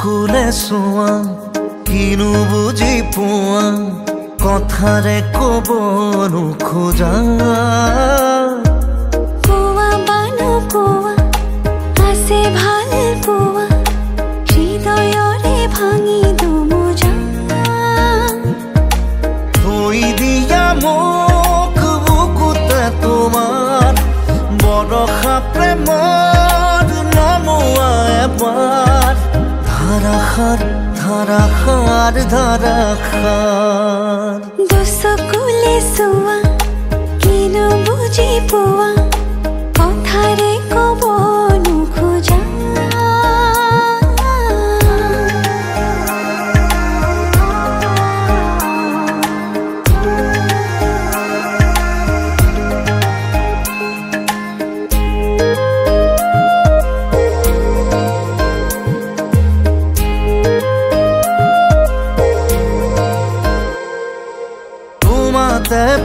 চকুলে চোৱা কিনো বুজি পোৱা কথাৰে ক'ব নোখোজা কোৱা বানো কোৱা আছে ভাল পোৱা হৃদয়ৰে ভাঙি দুমোজা থৈ দিয়া মোক বুকুতে তোমাৰ বৰষা প্ৰেমৰ নমোৱা এবাৰ ধাৰাসাৰ ধাৰাসাৰ ধাৰাসাৰ দুচকুলে চোৱা কিনো বুজি পোৱা কথাৰে ক'ব নোখোজা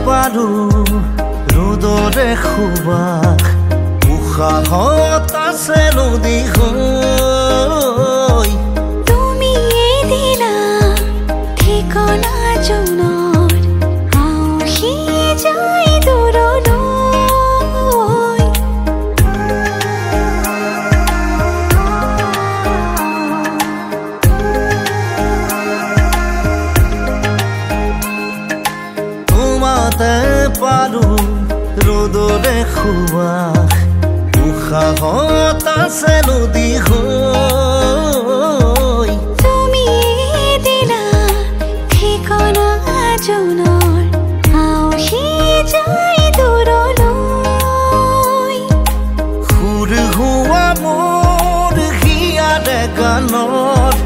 পাৰো ৰ'দৰে সুবাস উশাহত আছে নদী হৈ তুমি দিলা ঠিকনা জোনৰ আউসি যায় দূৰলৈ তোমাতে পাৰো ৰ'দৰে সুবাস উশাহত আছে নদী হৈ তুমি দিলা ঠিকনা জোনৰ আউসি যায় দূৰলৈ সুৰ হোৱা মোৰ হিয়াৰে গানত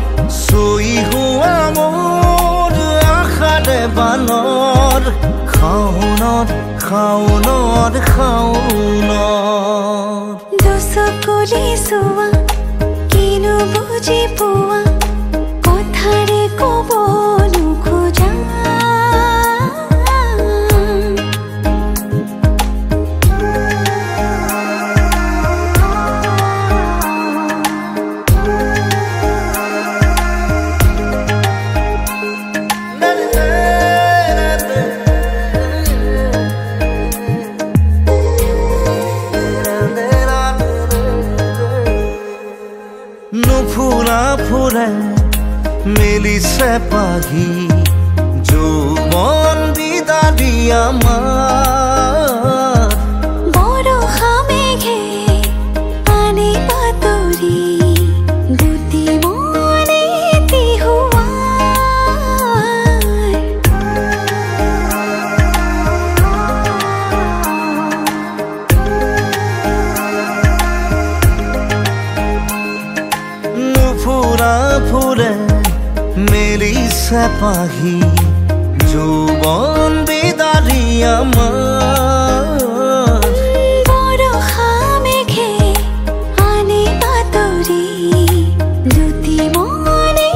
চৈ হোৱা মোৰ আশাৰে বানৰ খাওনত খাওনত খাওনত দুচকুলে চোৱা কিনো বুজি পোৱা কথাৰে ক'ব নোখোজা নুফুৰা ফুৰে মেলিছে পাহি যৌৱন বিদাৰি আমাৰ বৰষা মেঘে আনে বাতৰি দুটি মনে নুফুৰা ফুৰে মেলিছে পাহি যৌৱন বিদাৰি আমাৰ বৰষা মেঘে আনে বাতৰি দুটি মনে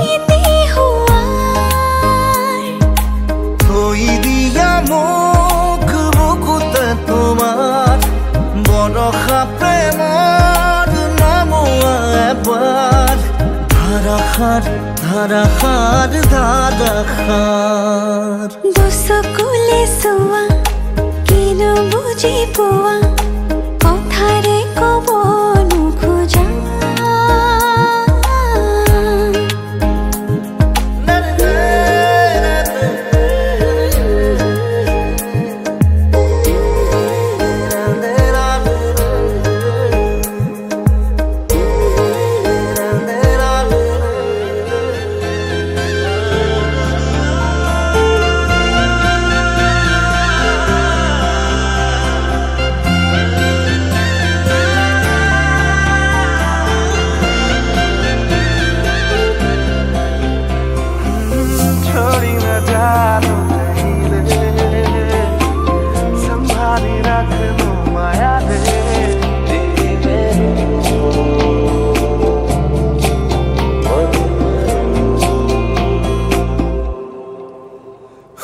থৈ দিয়া মোক বুকুতে তোমাৰ বৰষা প্ৰেমৰ নমোৱা এবাৰ ধাৰাসাৰ ধাৰাসাৰ ধাৰাসাৰ দুচকুলে চোৱা কিনো বুজি পোৱা কথাৰে ক'ব নোখোজা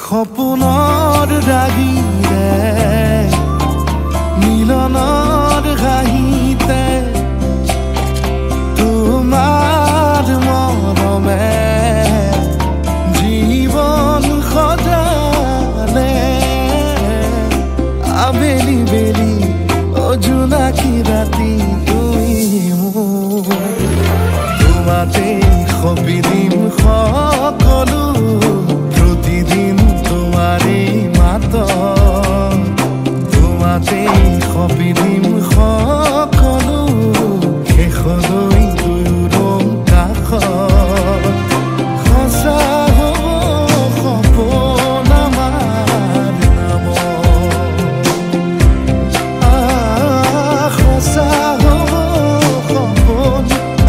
সপোনৰ ৰাগীৰে মিলনৰ ঘাঁহিতে তোমাৰ মৰম আবেলি বেলি ও জোনাকি ৰাতি তুমি মোৰ তোমাতে সপি দিম সকলো প্ৰতিদিন তোমাৰে মাত তোমাতে সপি দিম সকলো শেষলৈ দুয়োৰ কাষত সঁচা হ'ব সপোন আমাৰ নামত সঁচা হ'ব সপোন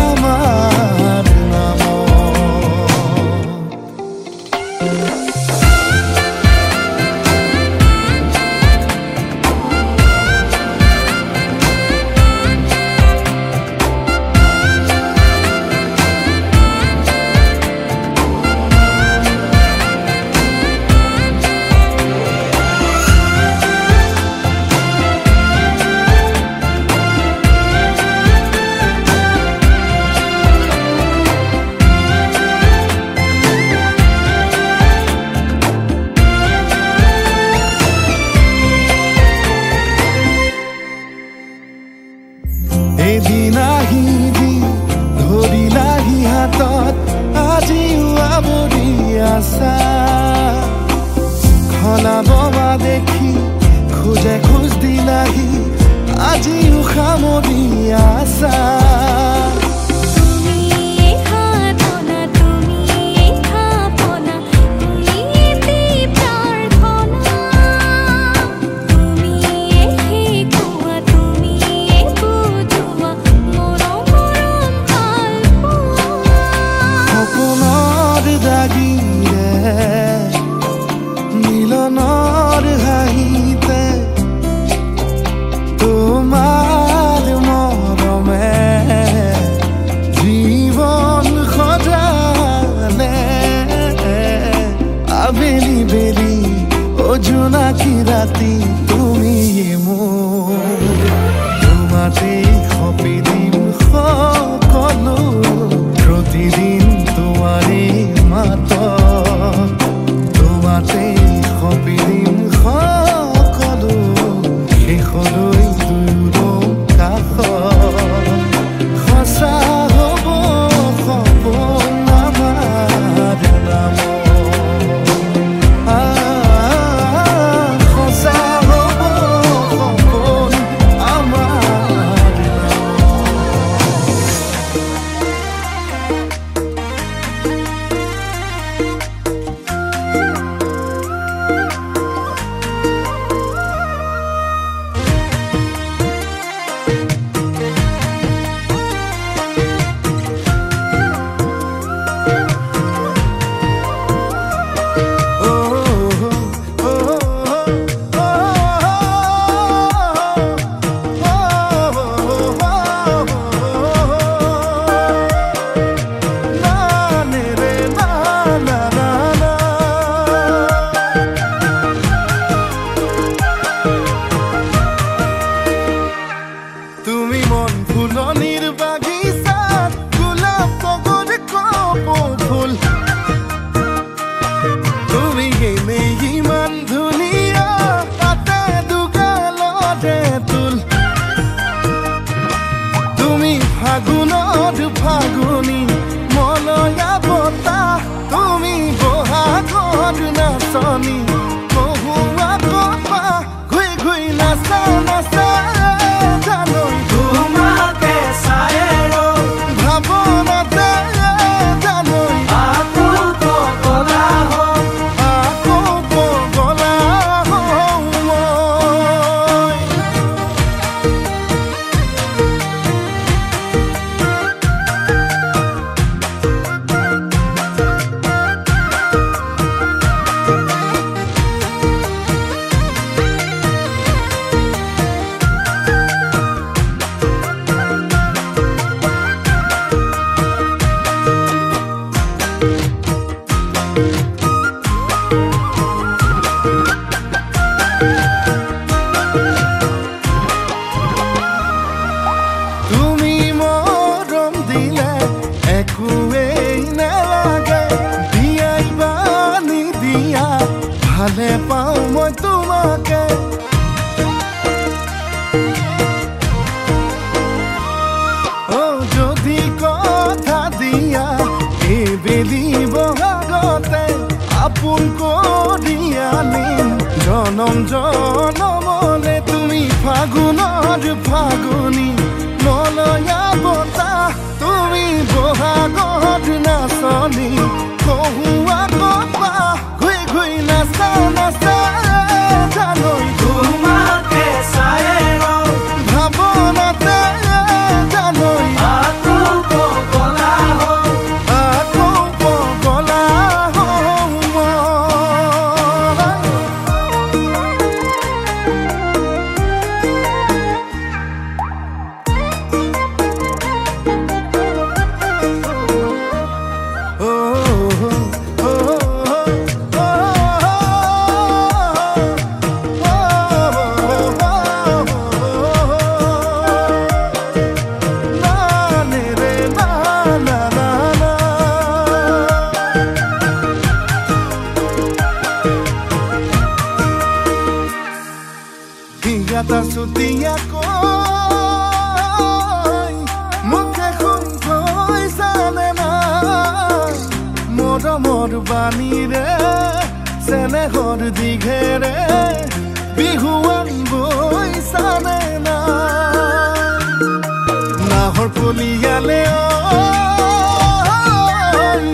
আমাৰ নামত এদিন আহিবি ধৰিলাহি হাতত আজিও আৱৰি আছা খলাববা দেখি খোজে খোজ দিলাহি আজিও সামৰি আছা মিলনৰ হাঁহিতে তোমাৰ মৰমে জীৱন সজালে আবেলি বেলি ও জোনাকি ৰাতি তুমি মোৰ তোমাতে সপি দিম সকলো প্ৰতিদিন তোমাৰে মাত তোমাতে সপি দিম সকলো শেষলৈ দুয়োৰ কাষত সঁচা হ'ব সপোন আমাৰ নামত সঁচা হ'ব সপোন আমাৰ তুমি মন ফুলনিৰ বাগিচাত গোলাপ তগৰ কপৌ ফুল তুমি এনেই ইমান ধুনীয়া তাতে দুগালতে তুল তুমি ফাগুনত ফাগুনী মলয়া বতাহ তুমি বহাগত নাচনী মহুৱা কপা ঘুই ঘুই নাচা নাচা ভালে পাওঁ মই তোমাকে মেলিব আগতে আপোন কৰি আনিম জনম জনমলে তুমি ফাগুনৰ ফাগুনী মলয়া বতাহ তুমি বহাগত নাচনী কহুৱা কপাহ ঘুই ঘুই নাচা নাচা জানৈ তোমাকে চাই ভাৱনাতে জানৈ আকৌ পগলা Gata sutia koi mukhe khun khoi sane na mor bani re sene hor dighere bihuan boi sane na nahor puliyale oi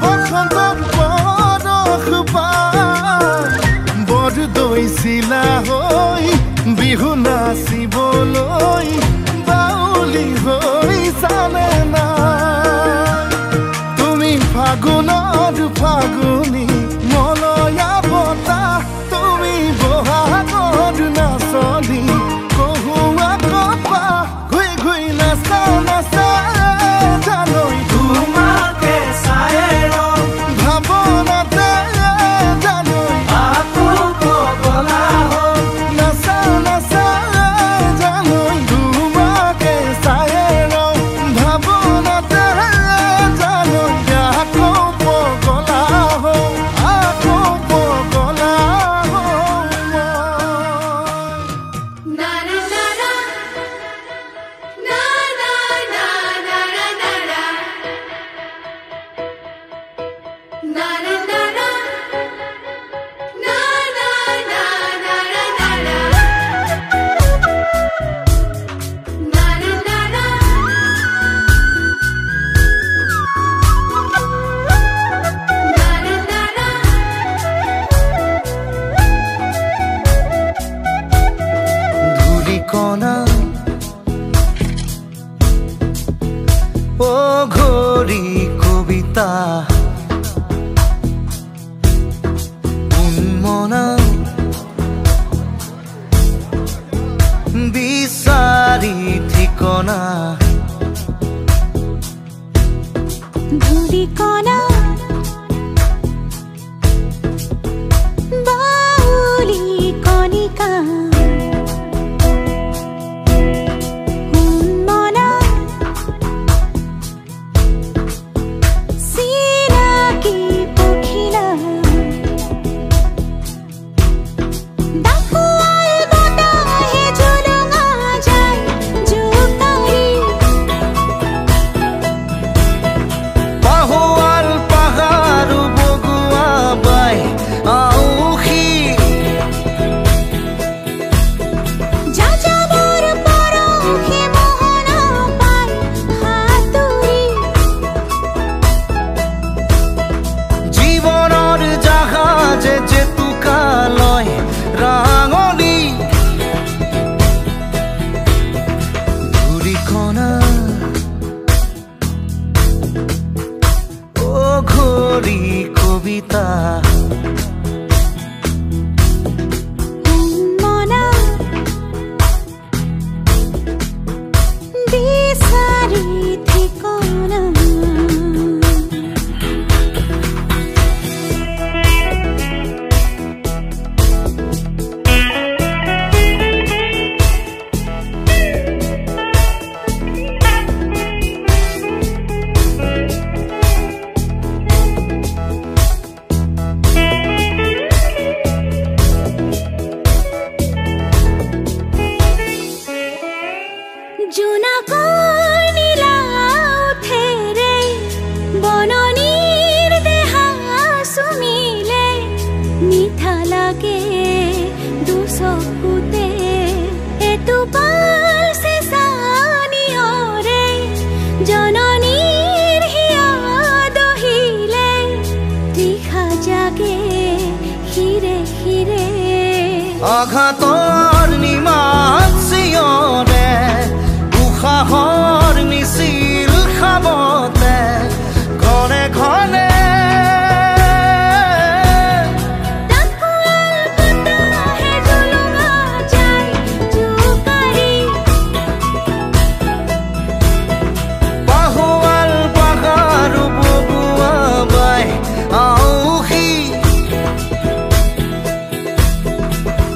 bokhontor bodokh pa bod doi sila hoi Bihu নাচিবলৈ বাউলি হৈ চালে না তুমি ফাগুনৰ ফাগুনী মলয়া বতাহ তুমি বহাগত নাচনী কহুৱা কপাহ ঘুই ঘুই নাচা নাচা জানৈ তোমাকে চাই ভাৱনাতে জানৈ আকৌ পগলা ও ঘড়ি কবিতা উন্মনা বিচাৰি ঠিকনা ধূলিকণা বাউলি কণিকা আঘাতৰ নিমাত চিঞৰে উশাহৰ মিছিল খাবতে ঘৰে ঘৰে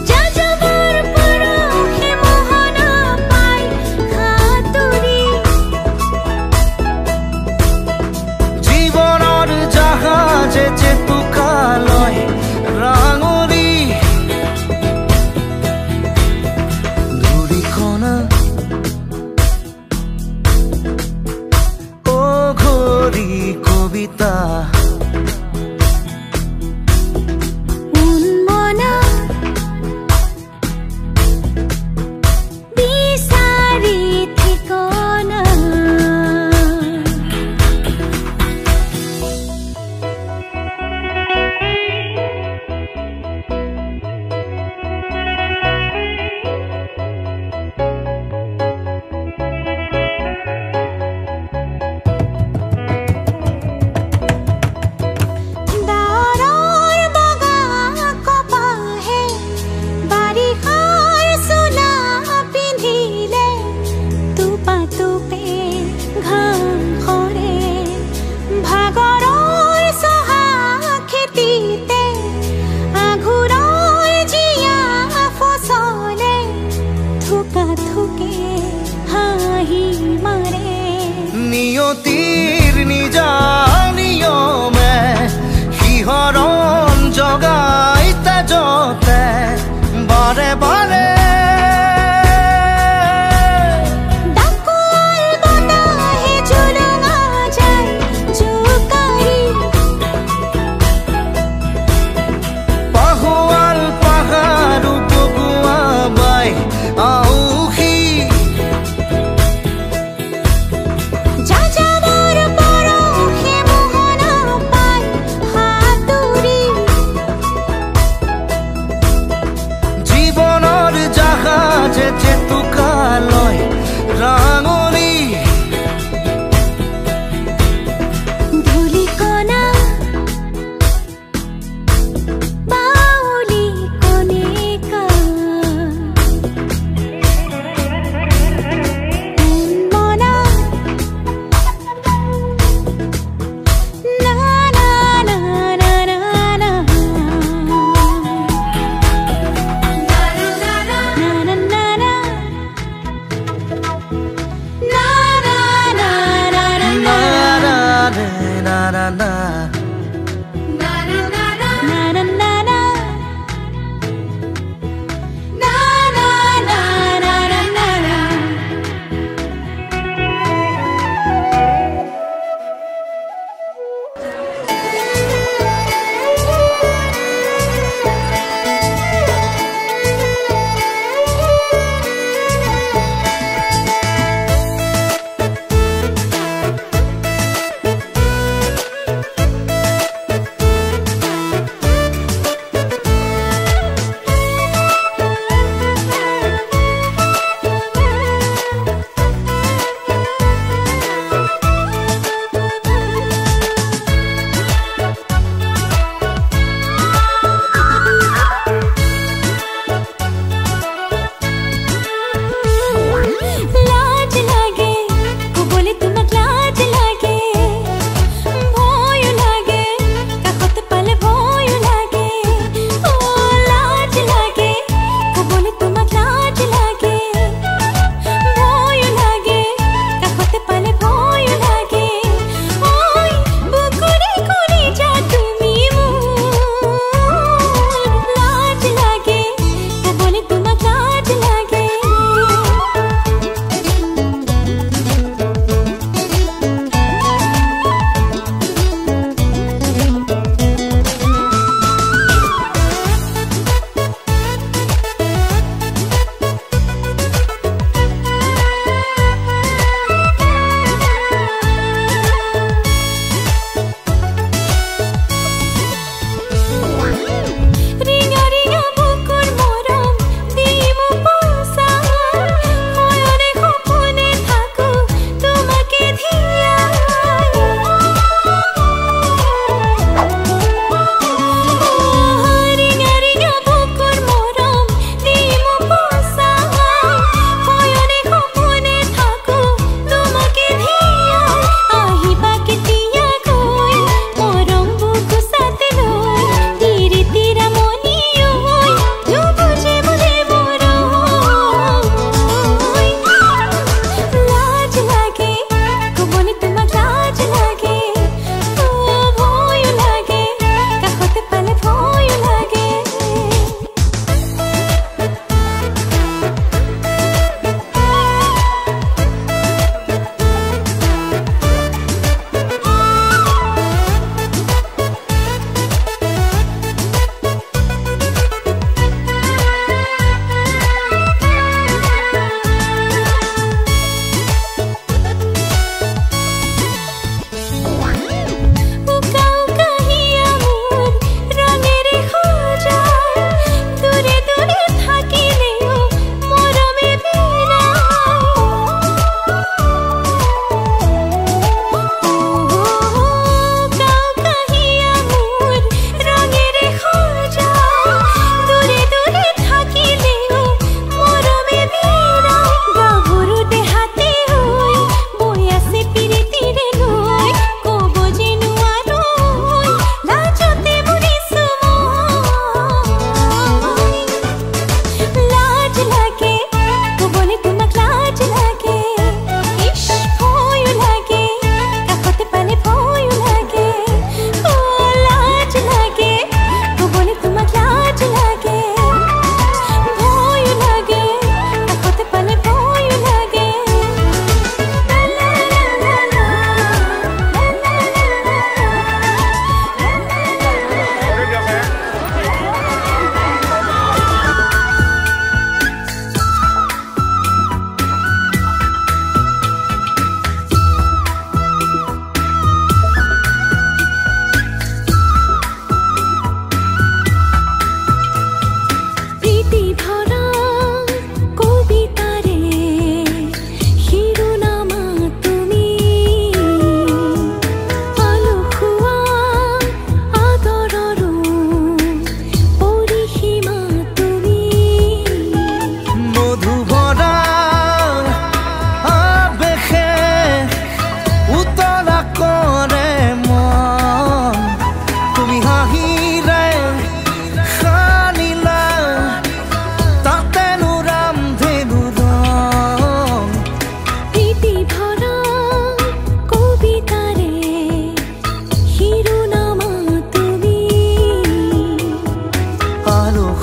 যাযাবৰ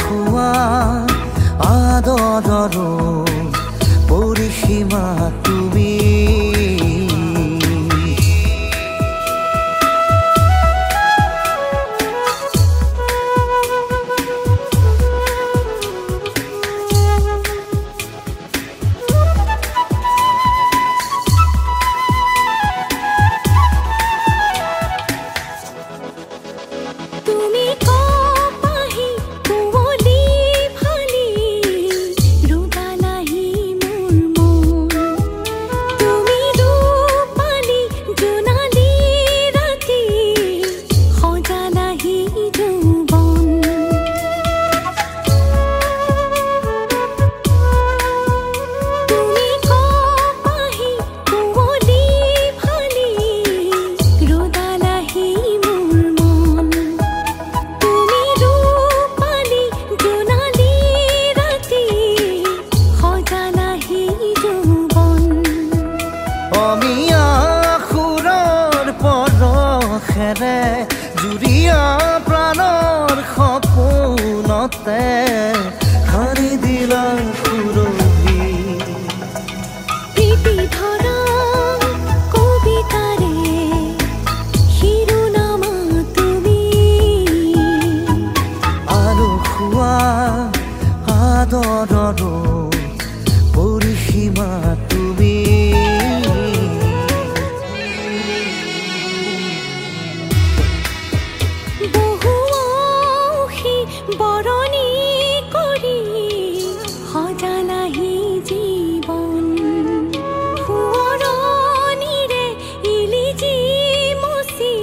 খোৱা আদৰৰ পৰিসীমা তুমি জুৰিয়া প্ৰাণৰ সপোনতে হাৰি দিলা সুৰভি প্ৰীতি ধৰা কবিতাৰে শিৰোনামা তুমি আৰু খোৱা আদৰৰ পৰিসীমা তুমি বৰণী কৰি সজালাহি জীৱন সোঁৱৰণিৰে ইলিজি মচি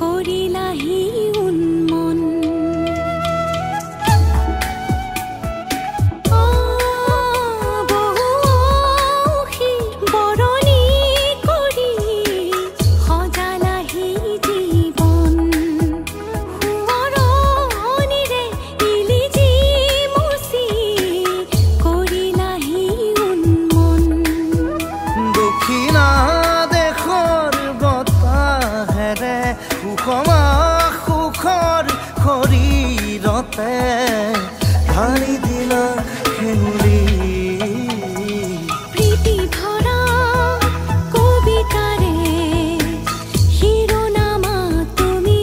কৰিলাহি উন্মন বহু বৰণী কৰি সজালাহি জীৱন সুষমা সুখৰ শৰীৰতে ঢালি দিলা সেনুলি প্ৰীতি ধৰা কবিতাৰে শিৰোনামা তুমি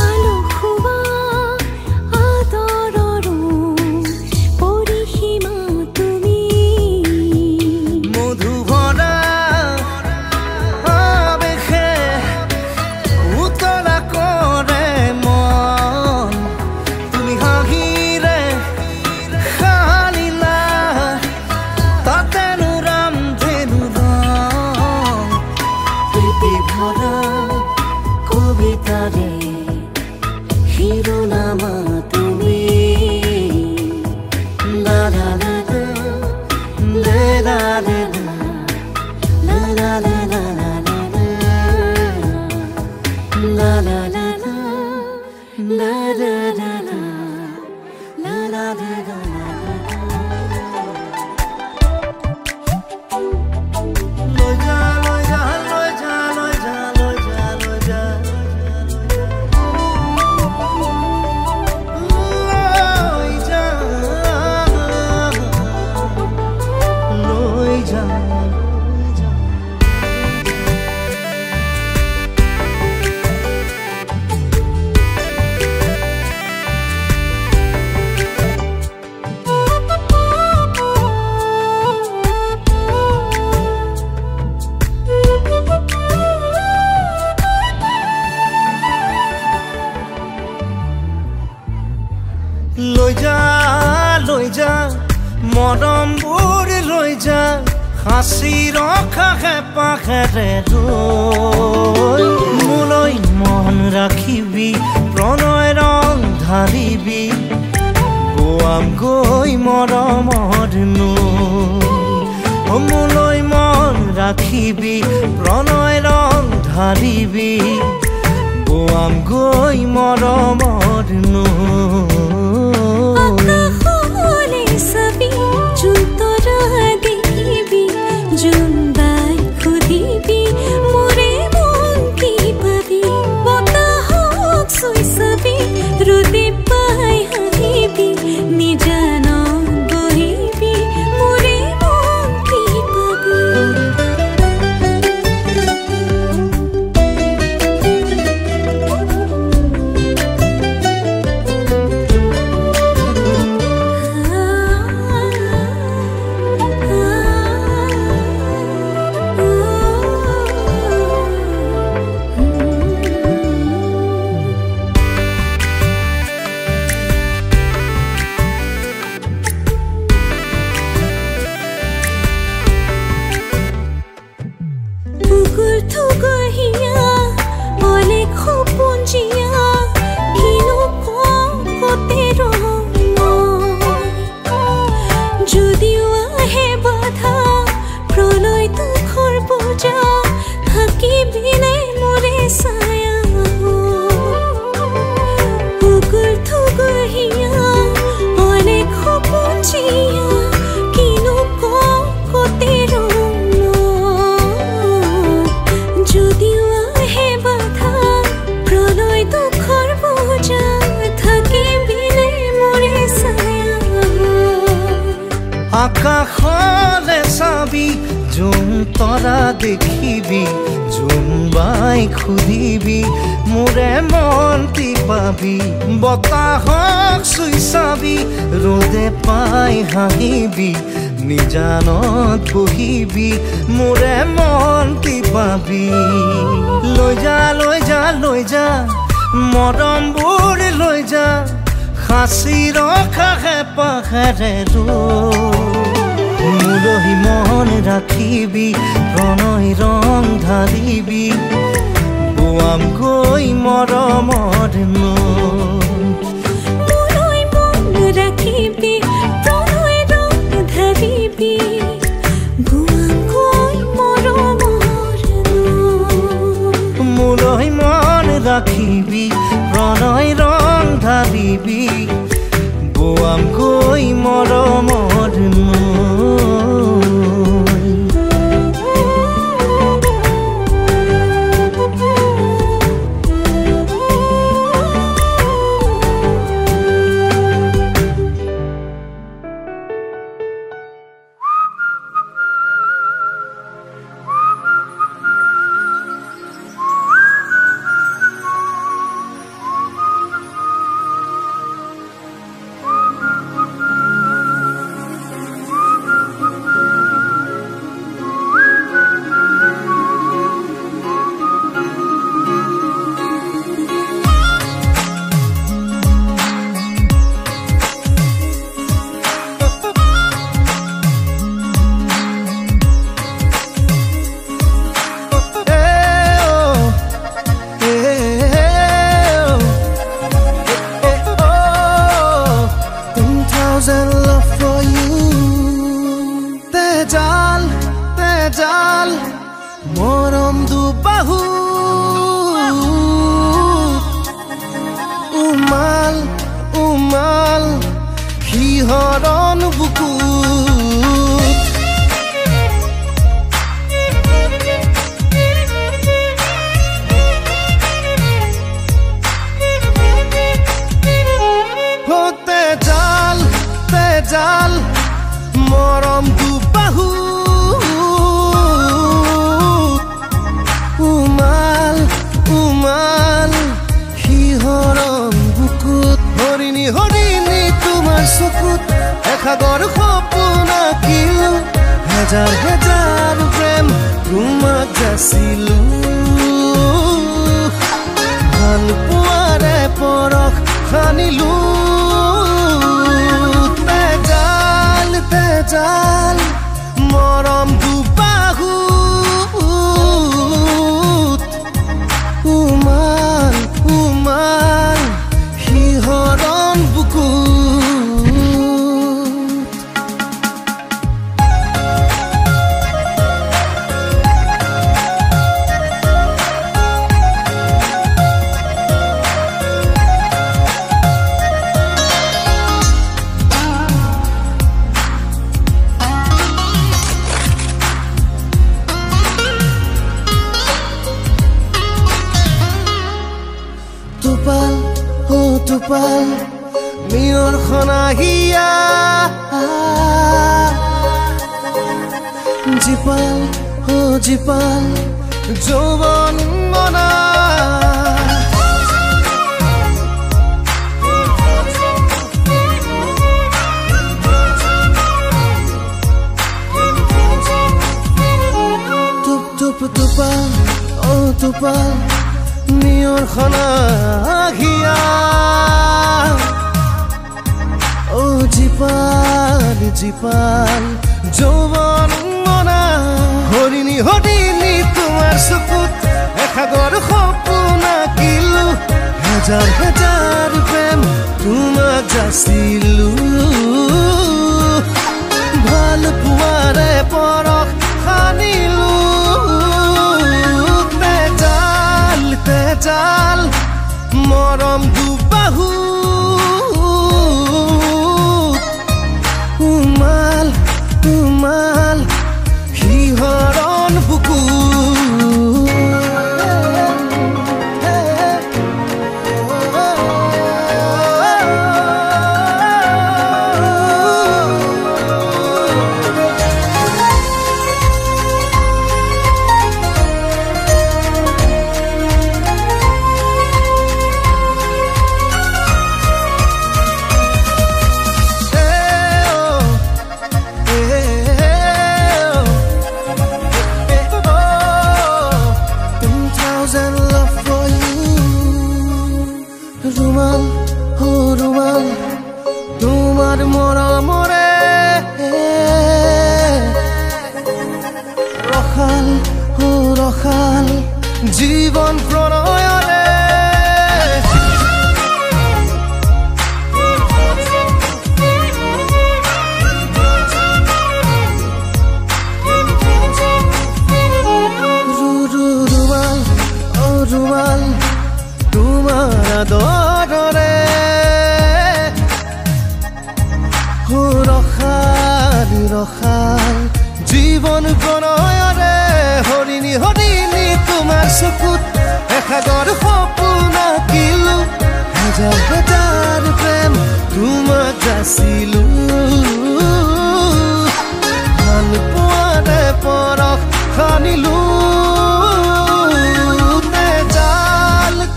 আলসুৱা আদৰৰ পৰিসীমা তুমি মধুভৰা কবিতাৰে শিৰোনামা তুমি লা লা লা লা লা লা লা লা লা লা লা লা লা লৈ যা মৰমবোৰ লৈ যা হাসি ৰখা হেঁপাহেৰে মোলৈ মন ৰাখিবি প্ৰণয় ৰং ঢালিবি গোৱাম গৈ মৰমৰ মোলৈ মন ৰাখিবি প্ৰণয় ৰং ঢালিবি গোৱাম গৈ মৰমৰ ৰুদি আকাশলে চাবি জোন তৰা দেখিবি জোন বাই খুদিবি মোৰে মনটি পাবি বতাহক চুই চাবি ৰ'দে পাই হাঁহিবি নিজানত বহিবি মোৰে মনটি পাবি লৈ যা লৈ যা লৈ যা মৰমবোৰ লৈ যা সাঁচি ৰখাহে পাহেৰে মুৰহি মন ৰাখিবি প্ৰণয় ৰং ঢালিবি বোৱাম গৈ মৰমৰ মুৰৈ মন ৰাখিবি প্ৰণয় ৰং ঢালিবি বোৱাম গৈ মৰমৰ মুৰহি মন ৰাখিবি প্ৰণয় ৰং ঢালিবি বোৱাম গৈ মৰমৰ মৰম দুবাহু উমাল উমাল সিহৰণ বুকুত তেজাল মৰম দুবাহু উমাল উমাল সিহৰণ বুকুত হৰিণী হৰিণী তোমাৰ চকুত এসাগৰ সপোন আঁকিলো হেজাৰ হেজাৰ প্ৰেম তোমাক যাচিলো ভাল পোৱাৰে পৰশ সানিলো তেজাল মৰম দুবাহু উমাল উমাল সিহৰণ বুকুত টোপাল মিয়ৰ খনাহিয়া জীপাল জীপাল যৌৱন মনা টোপাল টোপাল মিয়ৰ খনাহিয়া জীপাল যৌৱন মনা হৰিণী হৰিণী তোমাৰ চকুত এসাগৰ সপোন আঁকিলো হেজাৰ হেজাৰ প্ৰেম তোমাক যাচিলো ভাল পোৱাৰে পৰশ সানিলো তেজাল মৰম দুবাহু উমাল উমাল সিহৰণ বুকুত তোমাৰ মৰমৰে ৰখাল ৰখাল জীৱন প্ৰণয়ৰে ৰুমাল তোমাৰ আদৰৰে ৰখাল ৰখাল জীৱন প্ৰণয়ৰে হৰিণী হৰিণী তোমাৰ চকুত এসাগৰ সপোন আঁকিলো হাজাৰ হাজাৰ প্ৰেম তোমাক যাচিলো ভাল পোৱাৰে পৰশ সানিলো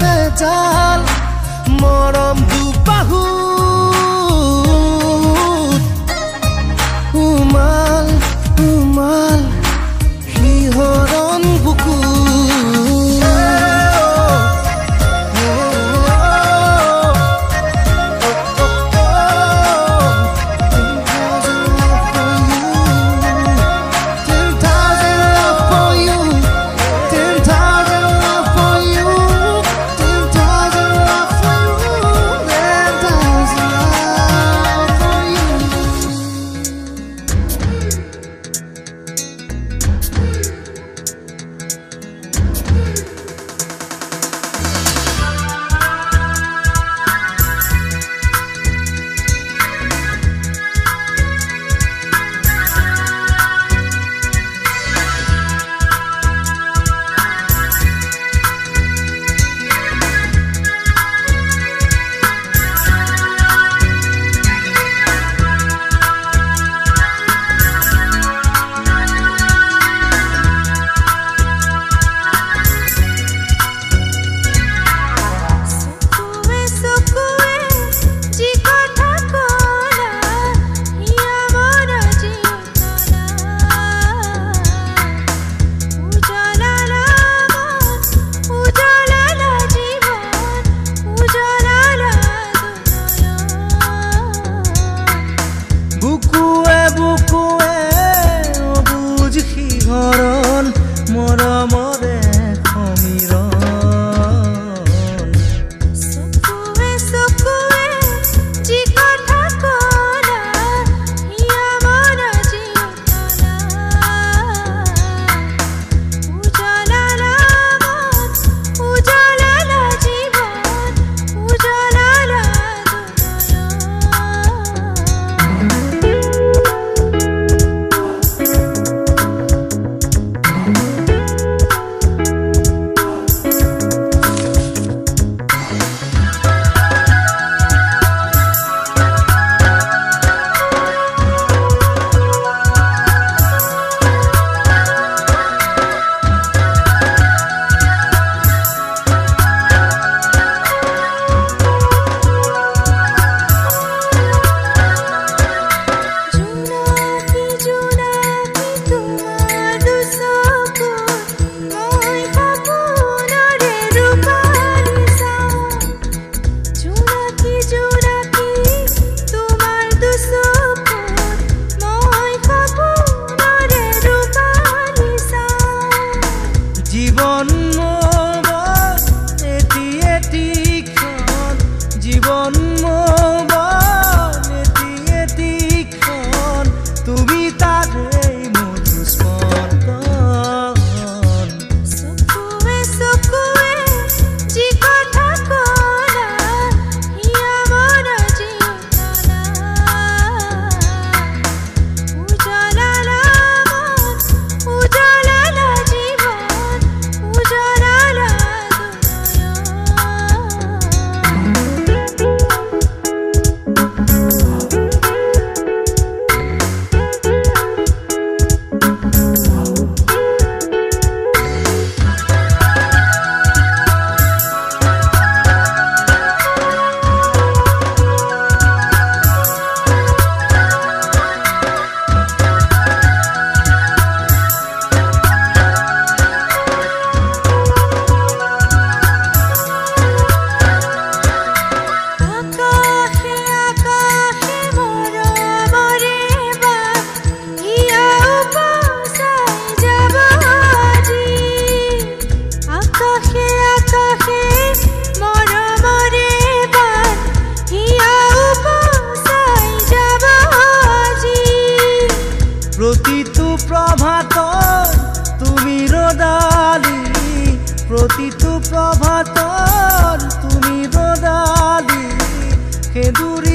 তেজাল মৰম দুবাহু উমাল উমাল শিহৰণ বুকু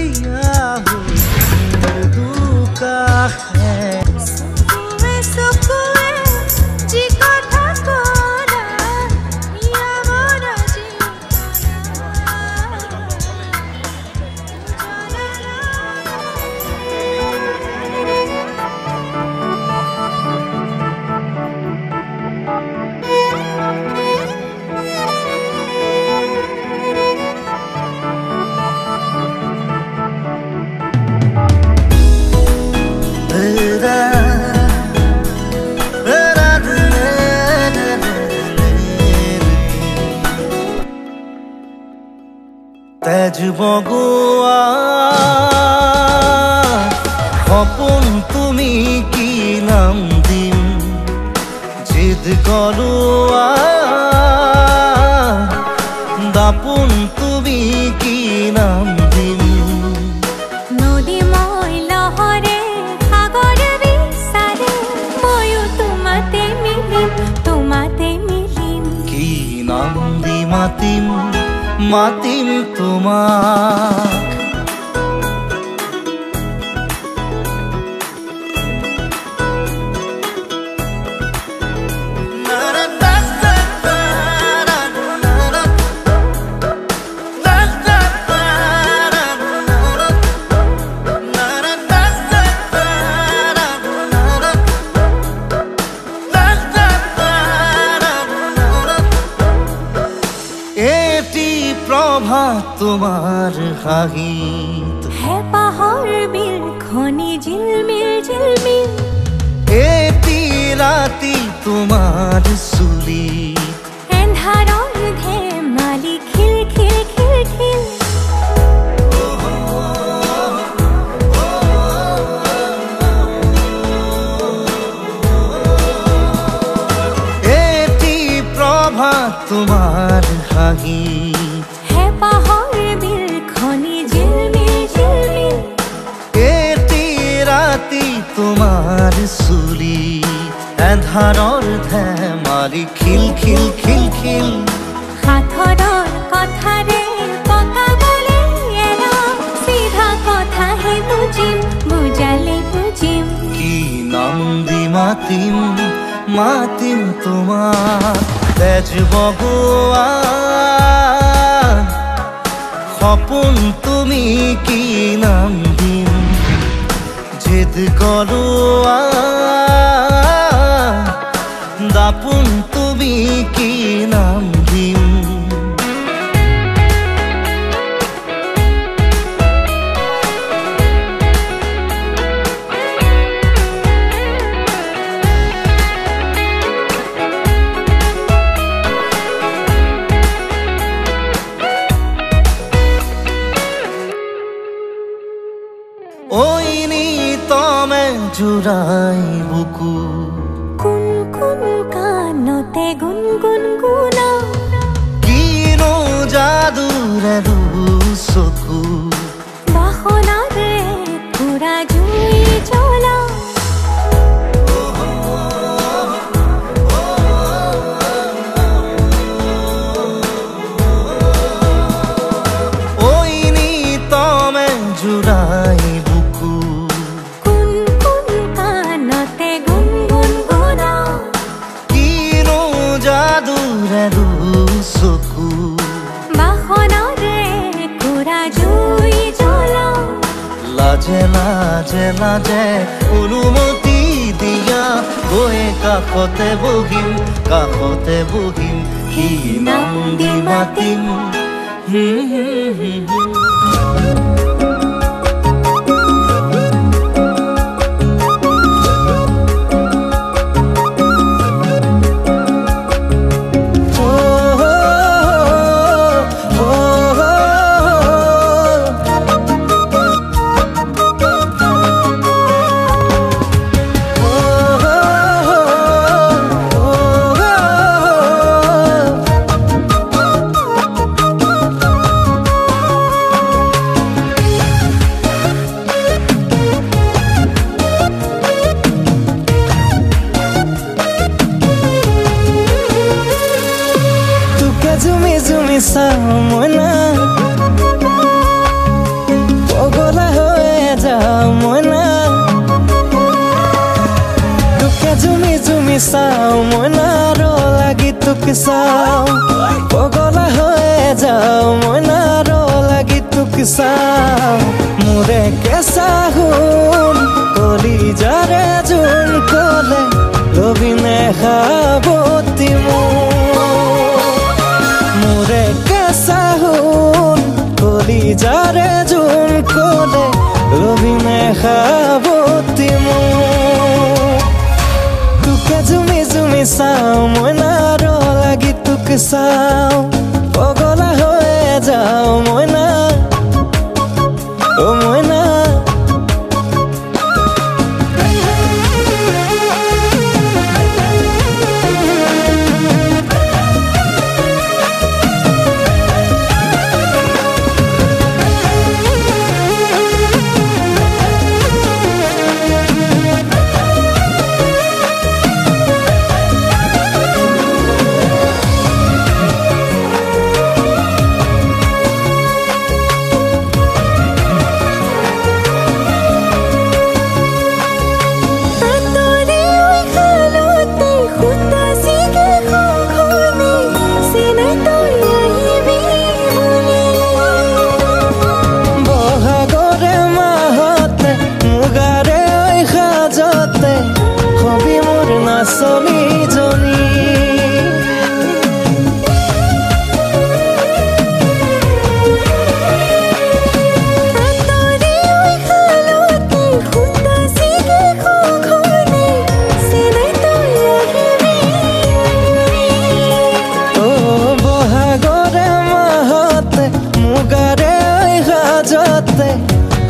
दिया हो दुका है তেজ বগোৱা সপোন তুমি কি নাম দিম জিদ গলোৱা দাপোন তুমি কি নাম দিম নদী মই লহৰে সাগৰ বিচাৰে ময়ো তোমাতে মিলিম কি নাম দি মাতিম মাতিম তোমাক তোমাৰ হাহিত হে পাহৰ বিল খনি ঝিলমিল এটি ৰাতি তোমাৰ চুলি এন্ধাৰৰ ধেমালি খিল এটি প্ৰভাত তোমাৰ হাহিত তোমাৰ চুলি এন্ধাৰৰ ধেমালি খিল সাথৰৰ কথাৰে পকাবলে এৰা সিধা কথাহে বুজালে বুজিম কি নাম দি মাতিম তোমাক তেজ বগোৱা সপোন তুমি কি নাম দিম জিদ গলোৱা দাপোন তুমি কি নাম দিম জুৰাই বুকু কুন কানতে গুনগুন গুনা কিনো যাদুৰে চকু বাসনাৰে পুৰা জুই জ্বলা ঐ নি তমে জুৰাই চকু বাসনাৰে পুৰা জুই জ্বলা লাজে অনুমতি দিয়া গৈ কাষতে বহিম কি নাম দি মাতিম Zumi zumi samona Pogo চাওঁ মইনাৰ লাগি তোক চাওঁ পগলা হৈ যাওঁ মইনাৰ লাগি তোক চাওঁ মোৰে কেঁচা সোণ কলিজাৰে জোন কলে লবিনে খাবতি মোৰে কেঁচা সোণ কলিজাৰে জোন কলে লবিনে খাবতি তোকে জুমি জুমি চাওঁ মইনাৰ লাগি তোক চাওঁ পগলা হৈ যাওঁ মইনা অ মইনা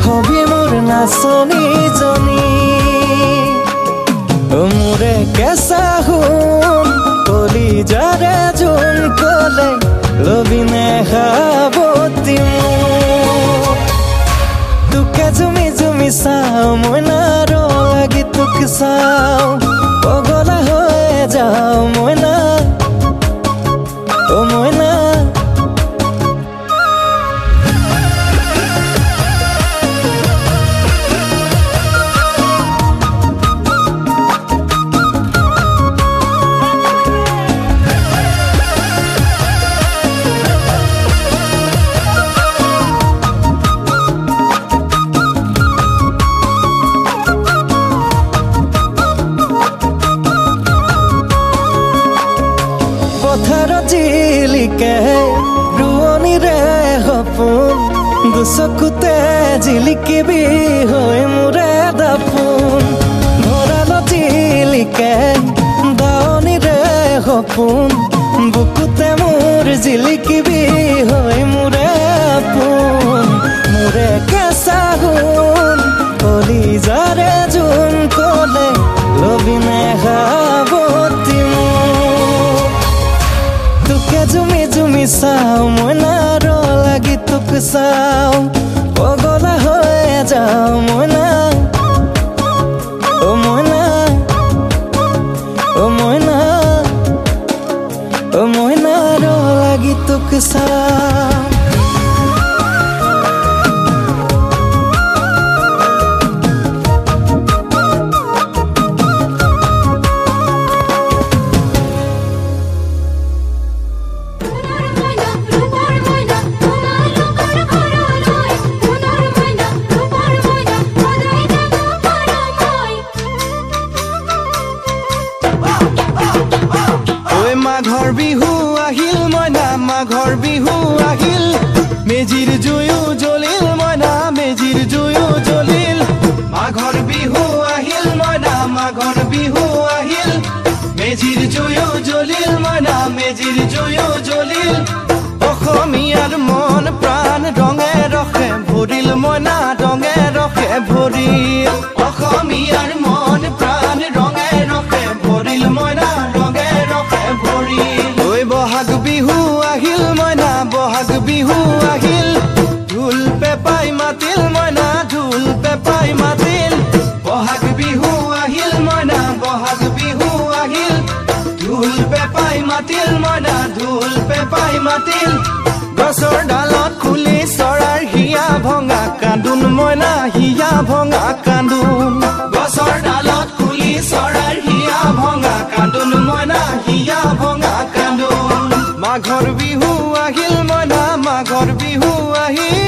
হবি মোৰ নাচনী জনী মোৰে কেঁচা সোণ কলিজাৰে জোন কলে লবিনে খাবতি তোকে জুমি জুমি চাওঁ মইনাৰ লাগি তোক চাওঁ পগলা হৈ যাওঁ মইনা অ মইনা জিলিকে ৰুৱনীৰে সপোন দুচকুতে জিলিকিবি হৈ মোৰে দাপোন ভৰালত জিলিকে দাৱনীৰে সপোন বুকুতে মোৰ জিলিকিবি হৈ মোৰে আপোন মোৰে কেঁচা সোণ কলিজাৰে জোন কলে লবিনে খাবতি তোকে জুমি জুমি চাওঁ মইনাৰ লাগি তোক চাওঁ পগলা হৈ যাওঁ মইনা অ মইনা অ মইনা অ মইনাৰ লাগি তোক চাওঁ মাঘৰ বিহু আহিল মইনা মাঘৰ বিহু আহিল মেজিৰ জুয়ো জ্বলিল মইনা মেজিৰ জুয়ো জ্বলিল মাঘৰ বিহু আহিল মইনা মাঘৰ বিহু আহিল মেজিৰ জুয়ো জ্বলিল মইনা মেজিৰ জুয়ো জ্বলিল অসমীয়াৰ মন প্ৰাণ ৰঙে ৰখে ভৰিল মইনা ৰঙে ৰখে ভৰিল অসমীয়াৰ মন প্ৰাণ ৰঙে ৰখে ভৰিল মইনা ৰঙে ৰখে ভৰিল ঐ বহাগ বিহু আহিল মইনা বহাগ বিহু আহিল ঢোল পেপাই মাতিল মইনা ঢোল পেপাই মাতিল বহাগ বিহু আহিল মইনা বহাগ বিহু আহিল ঢোল পেপাই মাতিল মইনা ঢোল পেপাই মাতিল গছৰ ডালত খুলি চৰাৰ হিয়া ভঙা কান্দোন মইনা হিয়া ভঙা কান্দোন গছৰ ডালত খুলি চৰাৰ হিয়া ভঙা কান্দোন মাঘৰ বিহু আহিল মনা মাঘৰ বিহু আহিল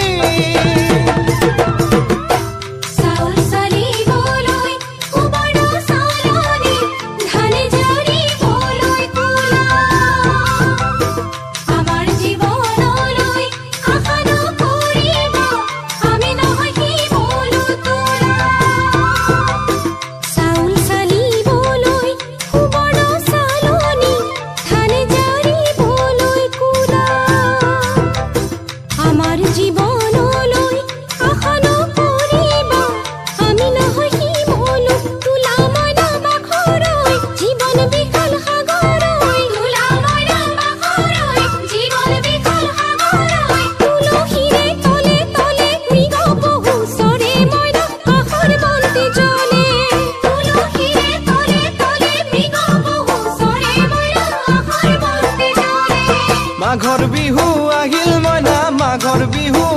মাঘৰ বিহু আহিল মনা মাঘৰ বিহু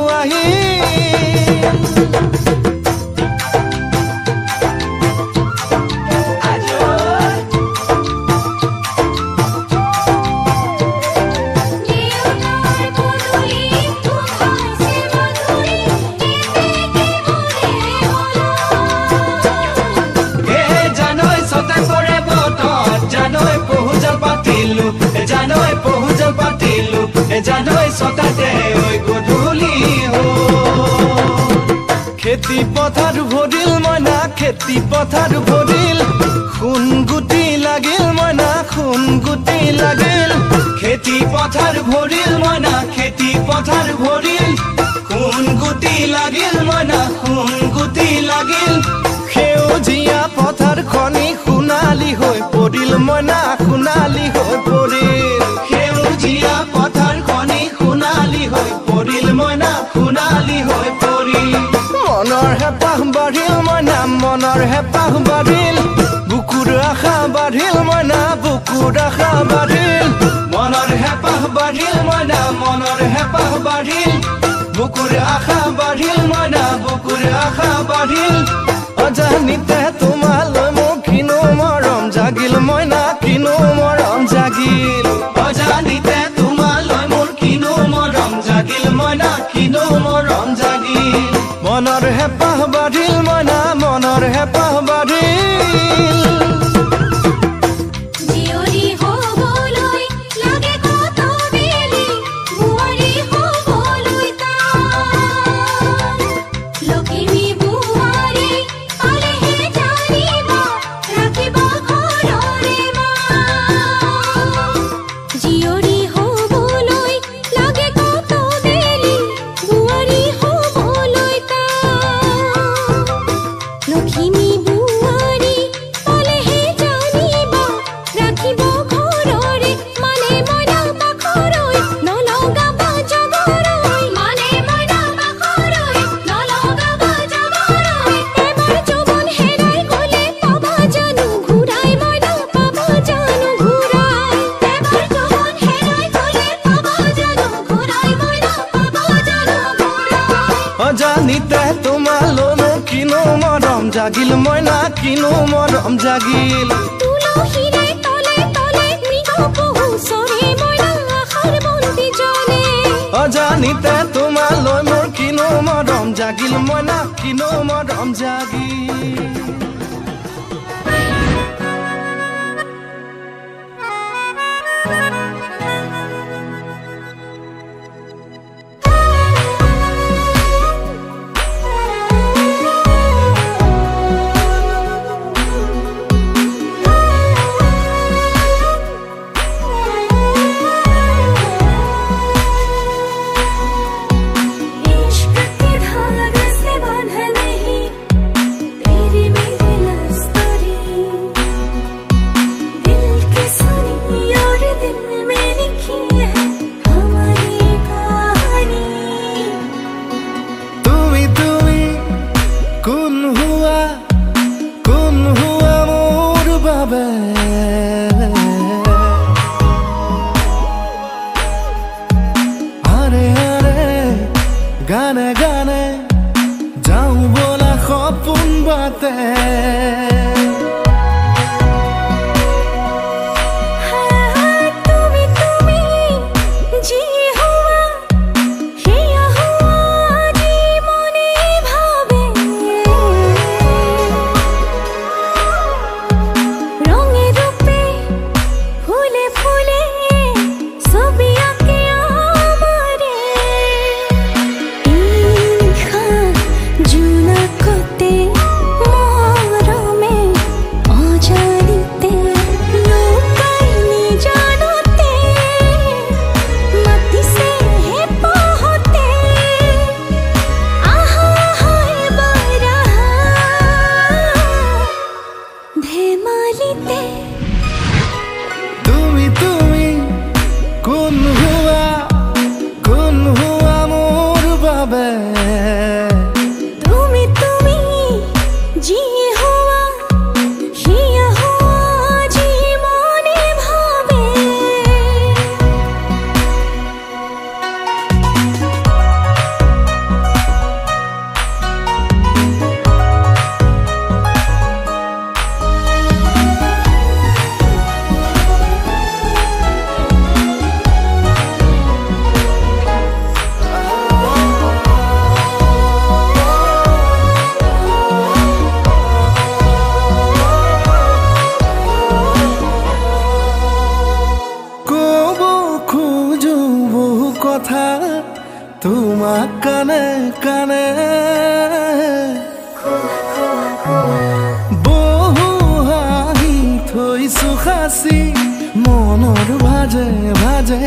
জানৈ সতাতে ওই গধূলি খেতি পথাৰ ভৰিল মনা খেতি পথাৰ ভৰিল খুন গুটি লাগিল মনা খুন গুটি লাগিল খেতি পথাৰ ভৰিল মনা খেতি পথাৰ ভৰিল খুন গুটি লাগিল মনা খুন গুটি লাগিল সেউজীয়া পথাৰ খনি সোণালী হৈ পৰিল মনা সোণালী হৈ পৰিল সেউজীয়া পথাৰ খনি সোণালী হৈ পৰিল মনা সোণালী হৈ পৰিল মনৰ হেঁপাহ বাঢ়িল মনা মনৰ হেঁপাহ বাঢ়িল বুকুৰ আশা বাঢ়িল মনা বুকুৰ আশা বাঢ়িল মনৰ হেঁপাহ বাঢ়িল মনা মনৰ হেঁপাহ বাঢ়িল বুকুৰ আশা বাঢ়িল মনা বুকুৰ আশা বাঢ়িল অজানিতে তোমালৈ মোৰ কিনো মৰম জাগিল মইনা কিনো মৰম জাগিল অজানিতে তোমালৈ মোৰ কিনো মৰম জাগিল মইনা কিনো মৰম জাগিল মনৰ হেঁপাহ বাঢ়িল মইনা মনৰ হেঁপাহ বাঢ়িল অজানিতে তোমালৈ মোৰ কিনো মৰম জাগিল মইনা কিনো মৰম জাগিল তুলসীৰে তলে তলে মৃগ পহু চৰে মইনা আশাৰ বন্তি জ্বলে অজানিতে তোমালৈ মোৰ কিনো মৰম জাগিল মইনা কিনো মৰম জাগিল গানে গানে যাও বলা সপোন বাতে তুমি তুমি কথা তোমাক কানে কানে বহু হাঁহি থৈছো সাঁচি মনৰ ভাজে ভাজে